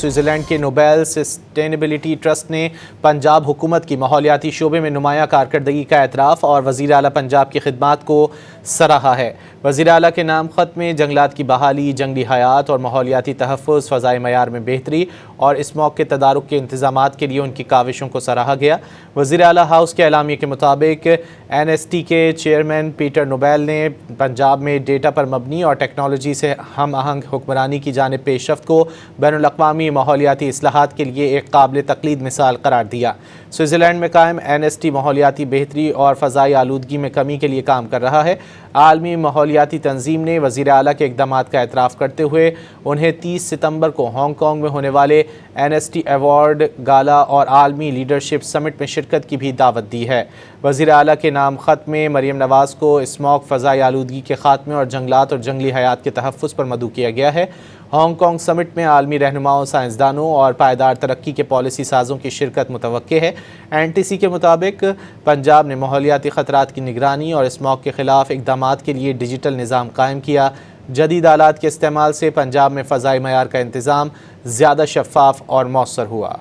Switzerland کے Nobel sustainability trust نے پنجاب حکومت کی ماحولیاتی شعبے میں نمایاں کارکردگی کا اعتراف اور وزیر اعلیٰ پنجاب کی خدمات کو سراہا ہے۔ وزیر اعلیٰ کے نام خط میں جنگلات کی بحالی، جنگلی حیات اور ماحولیاتی تحفظ، فضائی معیار میں بہتری اور اسموگ کے تدارک کے انتظامات کے لیے ان کی کاوشوں کو سراہا گیا۔ وزیر اعلیٰ ہاؤس کے اعلامیے کے مطابق NST کے چیئرمین پیٹر نوبیل نے پنجاب میں ڈیٹا پر مبنی اور ٹیکنالوجی سے ہم آہنگ حکمرانی کی جانب پیش رفت کو بین الاقوامی ماحولیاتی اصلاحات کے لیے ایک قابل تقلید مثال قرار دیا۔ سوئٹزرلینڈ میں قائم NST ماحولیاتی بہتری اور فضائی آلودگی میں کمی کے لیے کام کر رہا ہے۔ عالمی ماحولیاتی تنظیم نے وزیر اعلیٰ کے اقدامات کا اعتراف کرتے ہوئے انہیں 30 ستمبر کو ہانگ کانگ میں ہونے والے NST ایوارڈ گالا اور عالمی لیڈرشپ سمٹ میں شرکت کی بھی دعوت دی ہے۔ وزیر اعلیٰ کے نام خط میں مریم نواز کو اسموگ، فضائی آلودگی کے خاتمے اور جنگلات اور جنگلی حیات کے تحفظ پر مدعو کیا گیا ہے۔ ہانگ کانگ سمٹ میں عالمی رہنماؤں، سائنسدانوں اور پائیدار ترقی کے پالیسی سازوں کی شرکت متوقع ہے۔ NTC کے مطابق پنجاب نے ماحولیاتی خطرات کی نگرانی اور اسموگ کے خلاف اقدامات کے لیے ڈیجیٹل نظام قائم کیا۔ جدید آلات کے استعمال سے پنجاب میں فضائی معیار کا انتظام زیادہ شفاف اور مؤثر ہوا۔